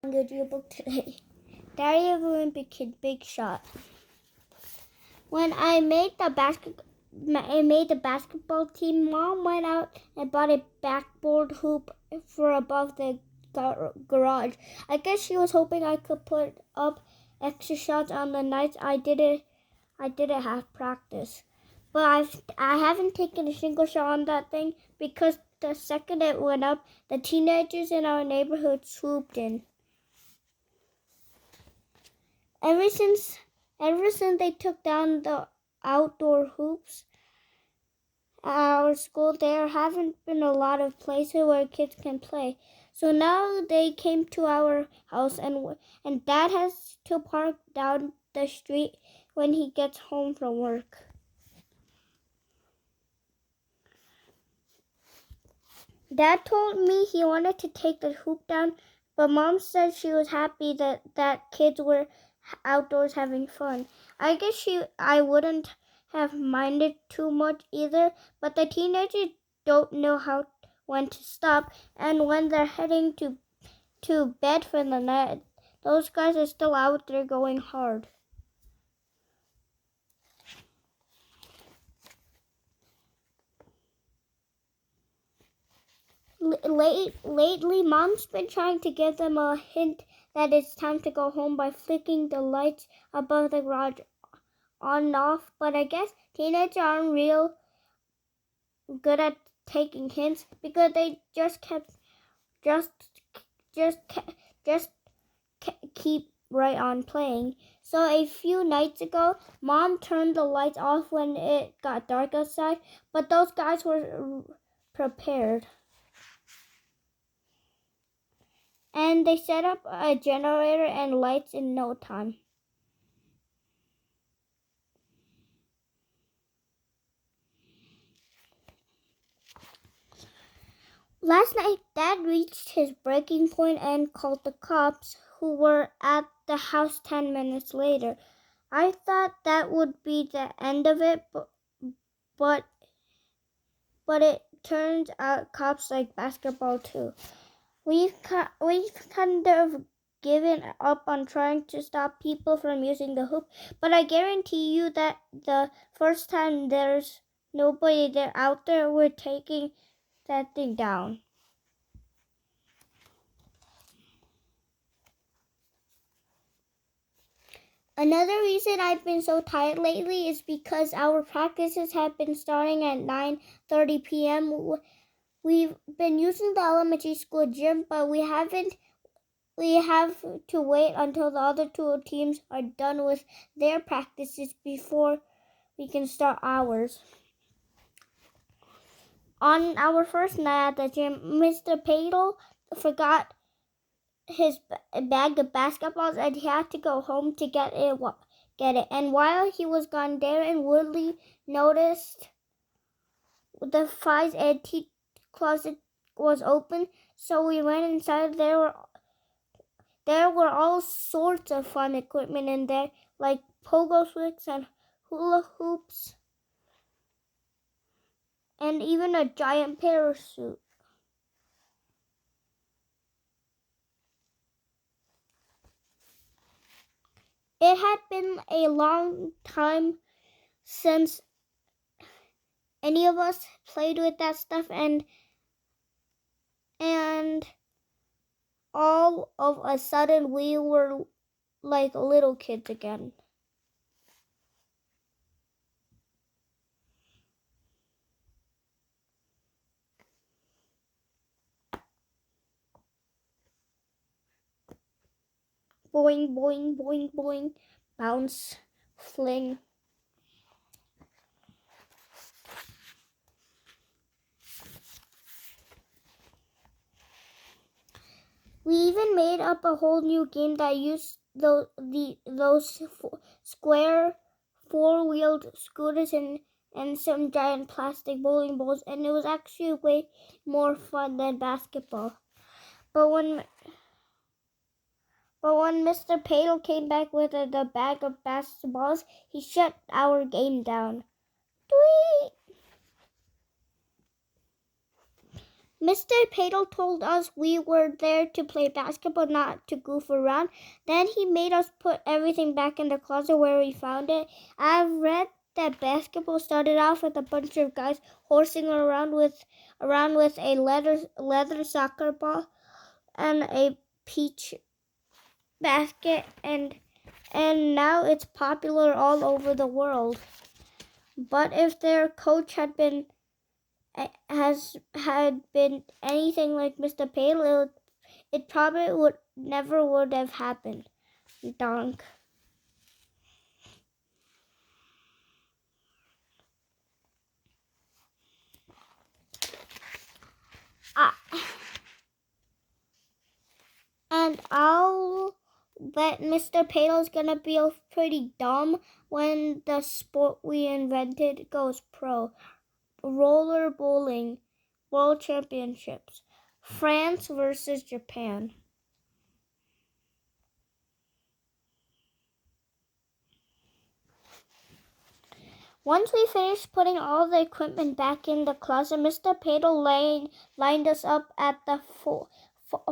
Good yearbook today. Diary of a Wimpy Kid, big shot. When I made the basketball team, Mom went out and bought a backboard hoop for above the garage. I guess she was hoping I could put up extra shots on the nights I didn't have practice. But I haven't taken a single shot on that thing because the second it went up, the teenagers in our neighborhood swooped in. Ever since they took down the outdoor hoops at our school, there haven't been a lot of places where kids can play. So now they came to our house, and Dad has to park down the street when he gets home from work. Dad told me he wanted to take the hoop down, but Mom said she was happy that kids were outdoors having fun. I guess I wouldn't have minded too much either, but the teenagers don't know when to stop, and when they're heading to bed for the night, those guys are still out there going hard. Lately, Mom's been trying to give them a hint that it's time to go home by flicking the lights above the garage on and off, but I guess teenagers aren't real good at taking hints because they just keep right on playing. So a few nights ago, Mom turned the lights off when it got dark outside, but those guys were prepared. And they set up a generator and lights in no time. Last night, Dad reached his breaking point and called the cops, who were at the house 10 minutes later. I thought that would be the end of it, but it turns out cops like basketball too. We've kind of given up on trying to stop people from using the hoop, but I guarantee you that the first time there's nobody there out there, we're taking that thing down. Another reason I've been so tired lately is because our practices have been starting at 9:30 p.m. We've been using the elementary school gym, but we have to wait until the other two teams are done with their practices before we can start ours. On our first night at the gym, Mr. Padel forgot his bag of basketballs and he had to go home to get it. And while he was gone, Darren and Woodley noticed the Fi's antique closet was open, so we went inside. There were all sorts of fun equipment in there, like pogo sticks and hula hoops, and even a giant parachute. It had been a long time since any of us played with that stuff, and all of a sudden we were like little kids again. Boing, boing, boing, boing, bounce, fling. We even made up a whole new game that used those square four-wheeled scooters and some giant plastic bowling balls, and it was actually way more fun than basketball. But when Mr. Padel came back with the bag of basketballs, he shut our game down. Tweet! Mr. Patel told us we were there to play basketball, not to goof around. Then he made us put everything back in the closet where we found it. I've read that basketball started off with a bunch of guys horsing around with a leather soccer ball and a peach basket, and now it's popular all over the world. But if their coach had been anything like Mr. Patel, it probably never would have happened. Donk. And I'll bet Mr. Patel's gonna be pretty dumb when the sport we invented goes pro. Roller bowling world championships. France versus Japan. Once we finished putting all the equipment back in the closet, Mr. Patel lined us up at the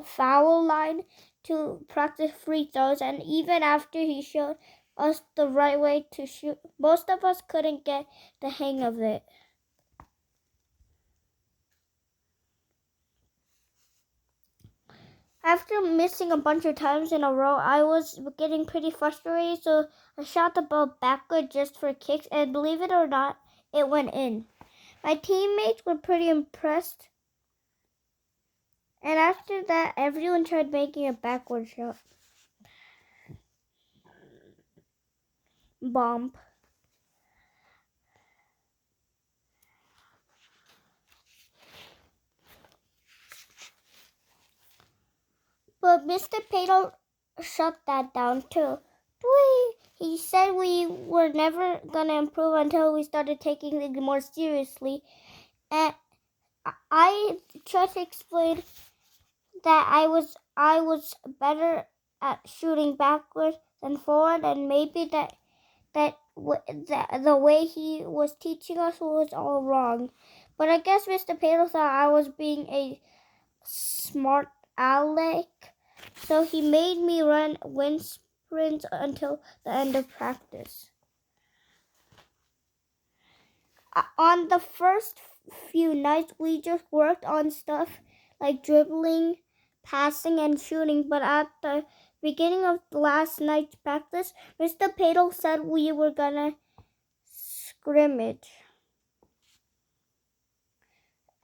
foul line to practice free throws, and even after he showed us the right way to shoot, most of us couldn't get the hang of it. After missing a bunch of times in a row, I was getting pretty frustrated, so I shot the ball backward just for kicks, and believe it or not, it went in. My teammates were pretty impressed, and after that, everyone tried making a backward shot. Bomb. But Mr. Patel shut that down too. He said we were never gonna improve until we started taking things more seriously. And I tried to explain that I was better at shooting backward than forward, and maybe that the way he was teaching us was all wrong. But I guess Mr. Patel thought I was being a smart aleck, so he made me run wind sprints until the end of practice. On the first few nights, we just worked on stuff like dribbling, passing, and shooting, but at the beginning of last night's practice, Mr. Patel said we were gonna scrimmage.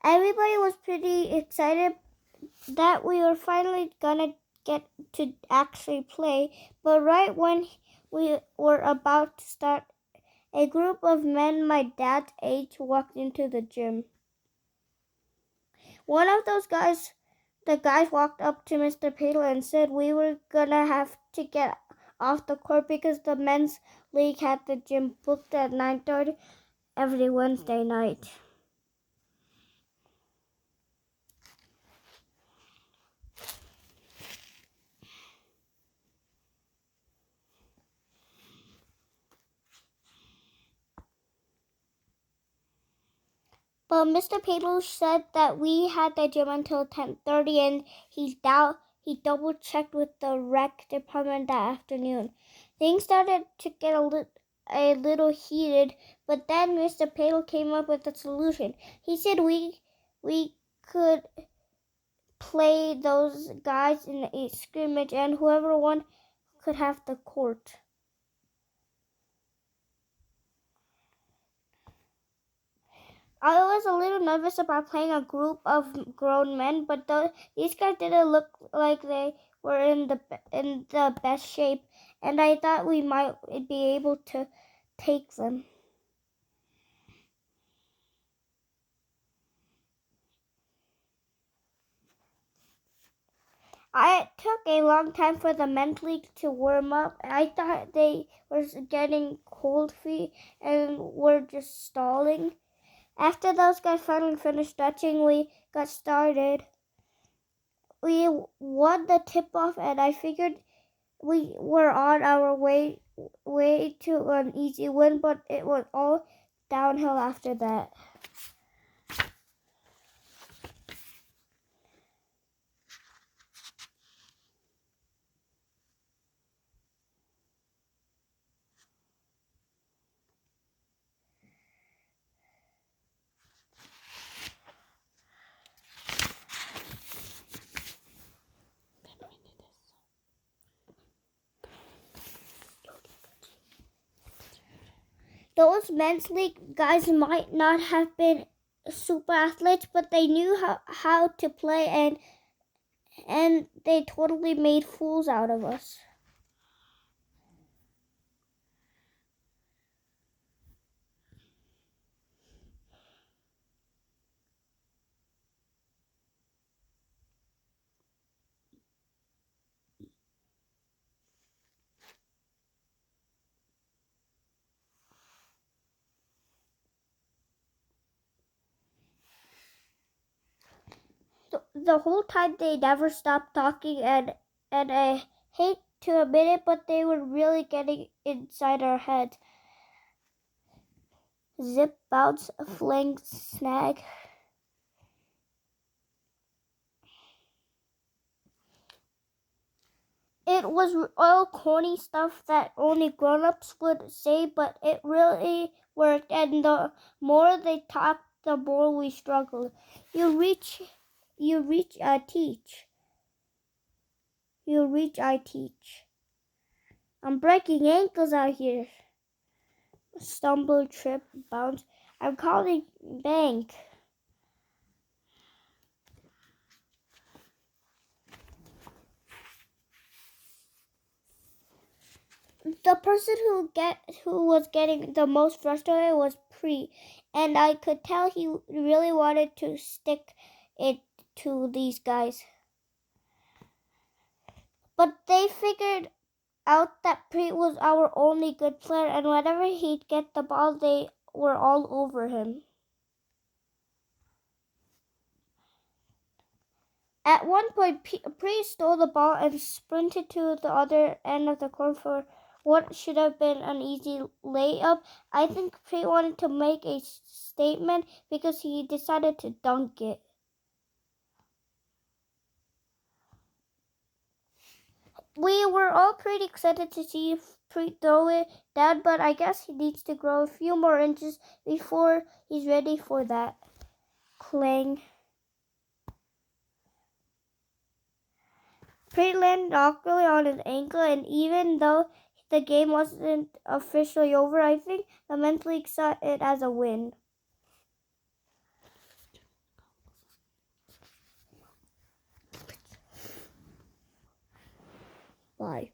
Everybody was pretty excited that we were finally gonna get to actually play, but right when we were about to start, a group of men my dad's age walked into the gym. One of those guys, the guys walked up to Mr. Patel and said we were gonna have to get off the court because the men's league had the gym booked at 9:30 every Wednesday night. But Mr. Patel said that we had the gym until 10:30, and he double checked with the rec department that afternoon. Things started to get a little heated, but then Mr. Patel came up with a solution. He said we could play those guys in a scrimmage, and whoever won could have the court. I was a little nervous about playing a group of grown men, but these guys didn't look like they were in the best shape, and I thought we might be able to take them. It took a long time for the men's league to warm up. I thought they were getting cold feet and were just stalling. After those guys finally finished stretching, we got started. We won the tip-off, and I figured we were on our way to an easy win, but it was all downhill after that. Those men's league guys might not have been super athletes, but they knew how to play, and they totally made fools out of us. The whole time they never stopped talking, and I hate to admit it, but they were really getting inside our heads. Zip, bounce, fling, snag. It was all corny stuff that only grown-ups would say, but it really worked, and the more they talked, the more we struggled. You reach, I teach. You reach, I teach. I'm breaking ankles out here. Stumble, trip, bounce. I'm calling bank. The person who was getting the most frustrated was Pre, and I could tell he really wanted to stick it to these guys. But they figured out that Pre was our only good player, and whenever he'd get the ball, they were all over him. At one point, Pre stole the ball and sprinted to the other end of the court for what should have been an easy layup. I think Pre wanted to make a statement because he decided to dunk it. We were all pretty excited to see Pre throw it down, but I guess he needs to grow a few more inches before he's ready for that. Clang. Pre landed awkwardly on his ankle, and even though the game wasn't officially over, I think the men's league saw it as a win. Bye.